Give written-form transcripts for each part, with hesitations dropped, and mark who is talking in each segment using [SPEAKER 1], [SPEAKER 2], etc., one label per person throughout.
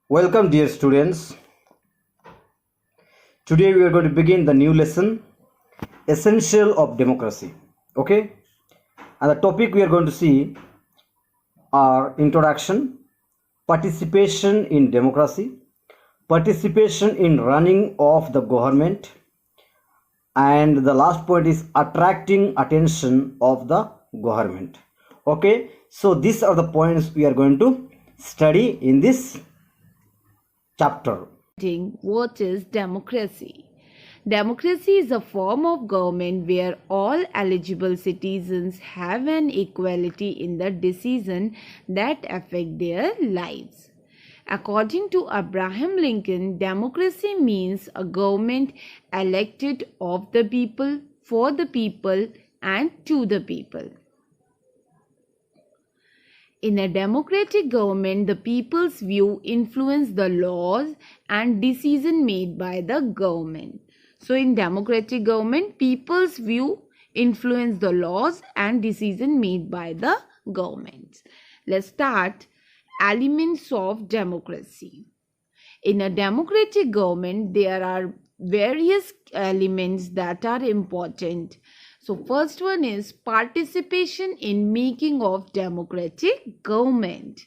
[SPEAKER 1] Welcome, dear students. Today we are going to begin the new lesson, Essential of Democracy. Okay, and the topic we are going to see are introduction, participation in democracy, participation in running of the government, and the last point is attracting attention of the government. Okay, so these are the points we are going to study in this chapter.
[SPEAKER 2] What is democracy? Democracy is a form of government where all eligible citizens have an equality in the decisions that affect their lives. According to Abraham Lincoln, democracy means a government elected of the people, for the people, and to the people. In a democratic government, the people's view influence the laws and decisions made by the government. So in democratic government, people's view influence the laws and decisions made by the government. Let's start elements of democracy. In a democratic government, there are various elements that are important. So first one is participation in making of democratic government.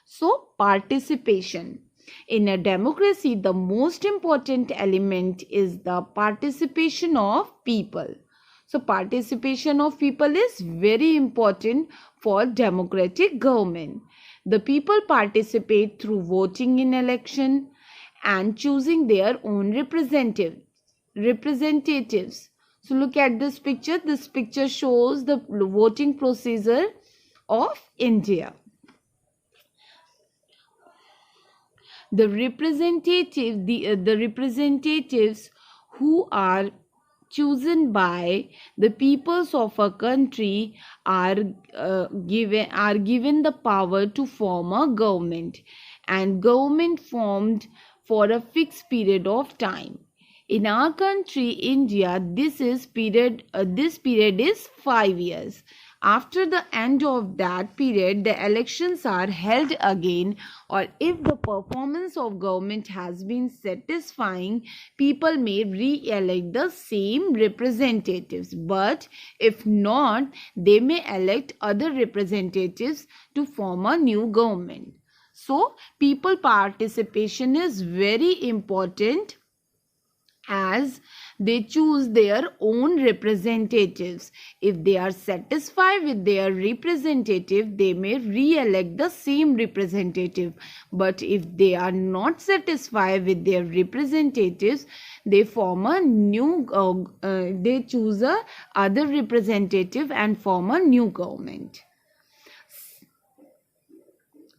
[SPEAKER 2] So participation. In a democracy, the most important element is the participation of people. So participation of people is very important for democratic government. The people participate through voting in election and choosing their own representatives. So look at this picture. This picture shows the voting procedure of India. The representatives who are chosen by the peoples of a country are given the power to form a government, and government formed for a fixed period of time. In our country, India, this period is 5 years. After the end of that period, the elections are held again, or if the performance of government has been satisfying, people may re-elect the same representatives. But if not, they may elect other representatives to form a new government. So, people participation is very important, as they choose their own representatives. If they are satisfied with their representative, they may re-elect the same representative. But if they are not satisfied with their representatives, they form a new they choose a other representative and form a new government.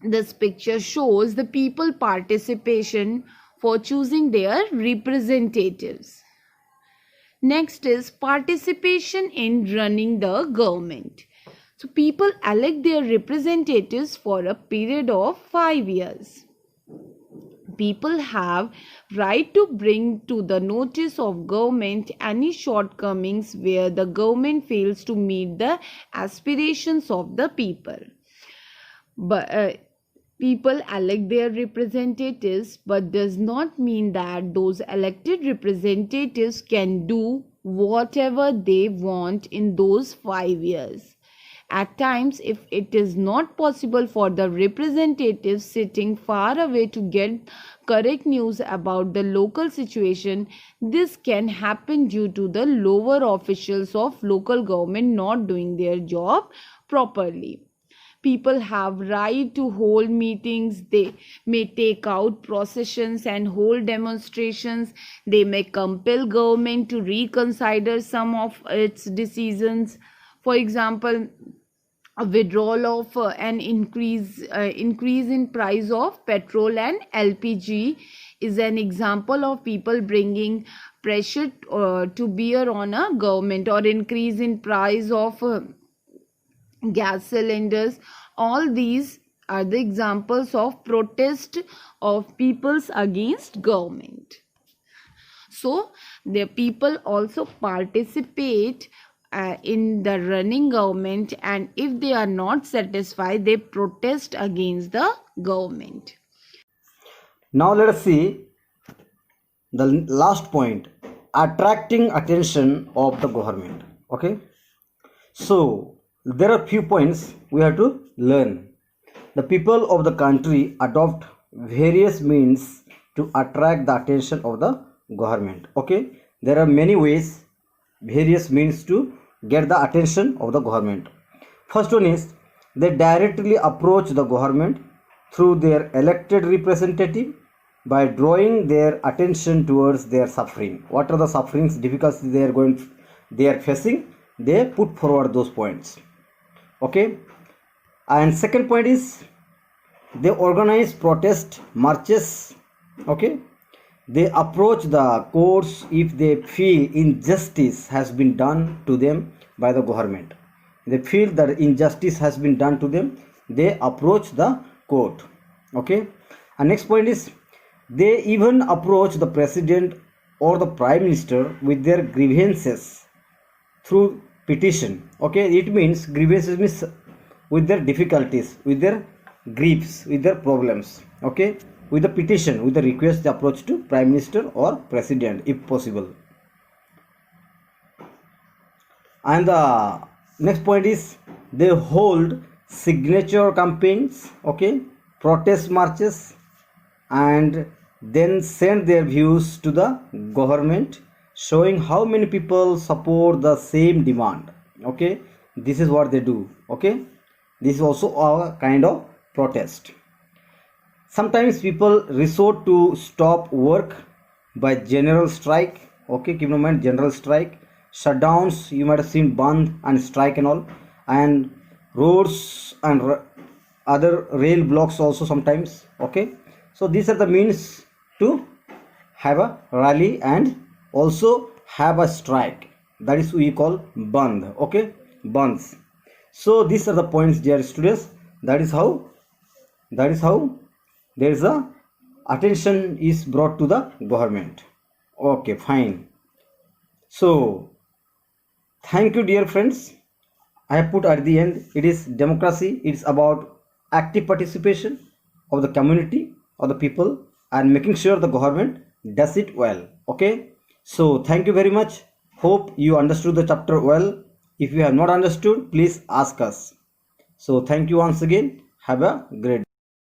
[SPEAKER 2] This picture shows the people participation for choosing their representatives. Next is participation in running the government. So people elect their representatives for a period of 5 years. People have right to bring to the notice of government any shortcomings where the government fails to meet the aspirations of the people. But people elect their representatives, but does not mean that those elected representatives can do whatever they want in those 5 years. At times, if it is not possible for the representatives sitting far away to get correct news about the local situation, this can happen due to the lower officials of local government not doing their job properly. People have right to hold meetings. They may take out processions and hold demonstrations. They may compel government to reconsider some of its decisions. For example, a withdrawal of an increase in price of petrol and LPG is an example of people bringing pressure to bear on a government, or increase in price of gas cylinders. All these are the examples of protest of peoples against government. So the people also participate in the running government, and if they are not satisfied, they protest against the government.
[SPEAKER 1] Now let us see the last point, attracting attention of the government. Okay, so there are few points we have to learn. The people of the country adopt various means to attract the attention of the government. Okay, there are many ways, various means to get the attention of the government. First one is they directly approach the government through their elected representative by drawing their attention towards their suffering. What are the sufferings, difficulties they are facing? They put forward those points. Okay, and second point is they organize protest marches. Okay, they approach the courts if they feel injustice has been done to them by the government. They feel that injustice has been done to them, they approach the court. Okay, and next point is they even approach the president or the prime minister with their grievances through petition. Okay, it means grievances means with their difficulties, with their griefs, with their problems. Okay, with the petition, with the request, they approach to prime minister or president if possible. And the next point is they hold signature campaigns. Okay, protest marches, and then send their views to the government, showing how many people support the same demand. Okay, this is what they do. Okay, this is also a kind of protest. Sometimes people resort to stop work by general strike. Okay, keep in mind general strike, shutdowns, you might have seen Bandh and strike and all, and roads and other rail blocks also sometimes. Okay, so these are the means to have a rally and also have a strike. That is we call Bandh. Okay, Bandhs. So these are the points, dear students. That is how there is a attention is brought to the government. Okay, fine. So thank you, dear friends. I have put at the end, it is democracy. It's about active participation of the community, of the people, and making sure the government does it well. Okay, so thank you very much. Hope you understood the chapter well. If you have not understood, please ask us. So thank you once again. Have a great day.